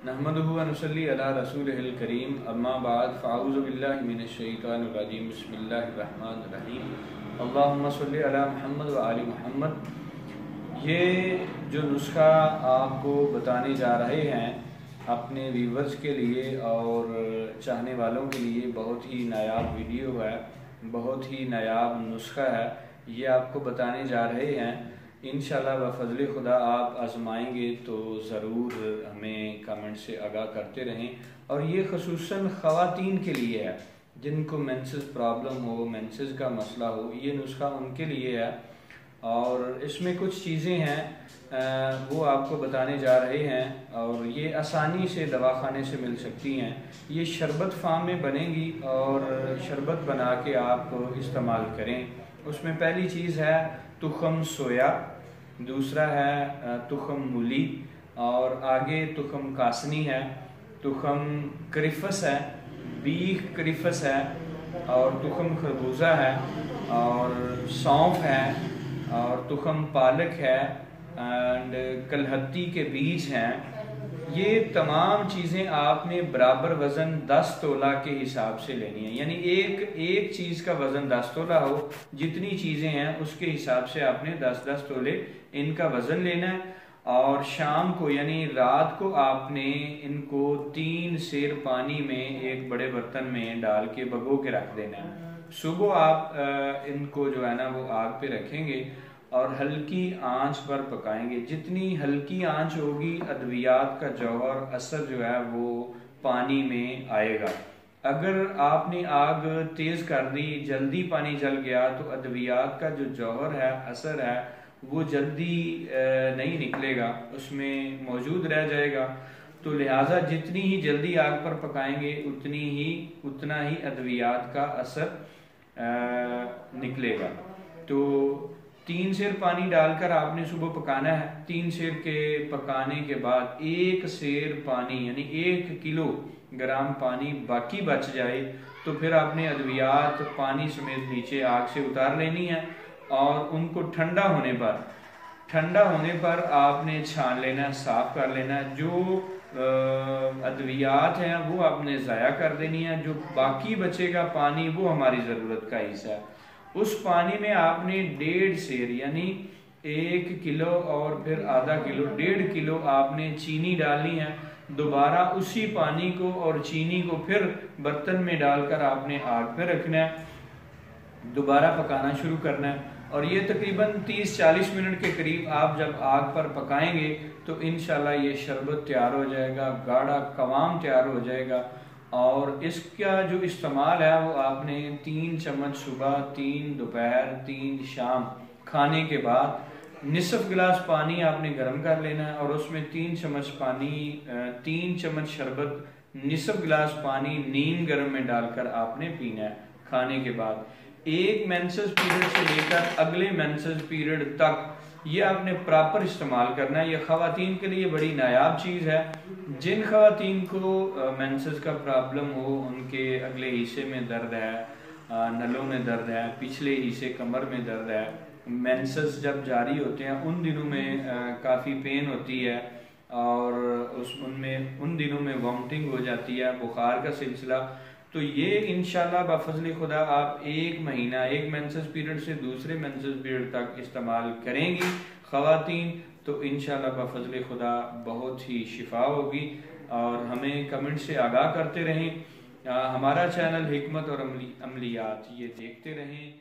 नहमदुहु व नुसल्ली अला रसूलिहिल करीम अम्मा बाद फ़अऊज़ु बिल्लाहि मिनश शैतानिर रजीम बिस्मिल्लाहिर रहमानिर रहीम अल्लाहुम्मा सल्लि अला मुहम्मद व आलि मुहम्मद। ये जो नुस्खा आपको बताने जा रहे हैं अपने व्यूवर्स के लिए और चाहने वालों के लिए बहुत ही नायाब वीडियो है, बहुत ही नायाब नुस्खा है। ये आपको बताने जा रहे हैं, इंशाल्लाह बफ़ज़्ल खुदा आप आजमाएंगे तो ज़रूर हमें कमेंट से आगाह करते रहें। और ये ख़ुसूसन ख़वातीन के लिए है जिनको मेंसेस प्रॉब्लम हो, मेंसेस का मसला हो, ये नुस्खा उनके लिए है। और इसमें कुछ चीज़ें हैं वो आपको बताने जा रहे हैं और ये आसानी से दवाखाने से मिल सकती हैं। ये शरबत फार्म में बनेंगी और शरबत बना के आप इस्तेमाल करें। उसमें पहली चीज़ है तुखम सोया, दूसरा है तुखम मूली, और आगे तुखम कासनी है, तुखम क्रिफस है, बीख क्रिफस है, और तुखम खरबूजा है, और सौंफ है, और तुखम पालक है, एंड कलहत्ती के बीज हैं। ये तमाम चीज़ें आपने बराबर वज़न 10 तोला के हिसाब से लेनी है, यानी एक चीज़ का वज़न 10 तोला हो, जितनी चीज़ें हैं उसके हिसाब से आपने 10-10 तोले इनका वज़न लेना है। और शाम को यानी रात को आपने इनको 3 सेर पानी में एक बड़े बर्तन में डाल के भगो के रख देना है। सुबह आप इनको जो है ना वो आग पे रखेंगे और हल्की आंच पर पकाएंगे। जितनी हल्की आंच होगी अद्वियात का जौहर असर जो है वो पानी में आएगा। अगर आपने आग तेज़ कर दी, जल्दी पानी जल गया तो अद्वियात का जो जौहर है, असर है, वो जल्दी नहीं निकलेगा, उसमें मौजूद रह जाएगा। तो लिहाजा जितनी ही जल्दी आग पर पकाएंगे उतना ही अद्वियात का असर निकलेगा। तो 3 सेर पानी डालकर आपने सुबह पकाना है। 3 सेर के पकाने के बाद 1 सेर पानी यानी 1 किलोग्राम पानी बाकी बच जाए तो फिर आपने अद्वियात पानी समेत नीचे आग से उतार लेनी है और उनको ठंडा होने पर आपने छान लेना, साफ कर लेना। जो अद्वियात हैं वो आपने ज़ाया कर देनी है, जो बाकी बचेगा पानी वो हमारी ज़रूरत का हिस्सा है। उस पानी में आपने 1.5 सेर यानी 1 किलो और फिर आधा किलो, 1.5 किलो आपने चीनी डालनी है। दोबारा उसी पानी को और चीनी को फिर बर्तन में डालकर आपने आग पर रखना है, दोबारा पकाना शुरू करना है। और ये तकरीबन 30-40 मिनट के करीब आप जब आग पर पकाएंगे तो इंशाल्लाह ये शरबत तैयार हो जाएगा, गाढ़ा कवाम तैयार हो जाएगा। और इसका जो इस्तेमाल है वो आपने 3 चम्मच सुबह, 3 दोपहर, 3 शाम खाने के बाद निसफ गिलास पानी आपने गर्म कर लेना है और उसमें 3 चम्मच पानी, 3 चम्मच शरबत निसफ गिलास पानी नीम गर्म में डालकर आपने पीना है खाने के बाद। एक मेंसेस पीरियड से लेकर अगले मेंसेस पीरियड तक ये आपने प्रॉपर इस्तेमाल करना है। ये ख़वातीन के लिए बड़ी नायाब चीज़ है। जिन ख़वातीन को मेंसेस का प्रॉब्लम हो, उनके अगले हिस्से में दर्द है, नलों में दर्द है, पिछले हिस्से कमर में दर्द है, मेंसेस जब जारी होते हैं उन दिनों में काफ़ी पेन होती है और उन दिनों में वॉमिटिंग हो जाती है, बुखार का सिलसिला, तो ये इंशाल्लाह बफ़ज़्ल खुदा आप 1 महीना, एक मेंसेस पीरियड से दूसरे मेंसेस पीरियड तक इस्तेमाल करेंगी ख़वातीन तो इंशाल्लाह बफ़ज़्ल खुदा बहुत ही शिफा होगी। और हमें कमेंट से आगाह करते रहें। हमारा चैनल हिकमत और अमलियात ये देखते रहें।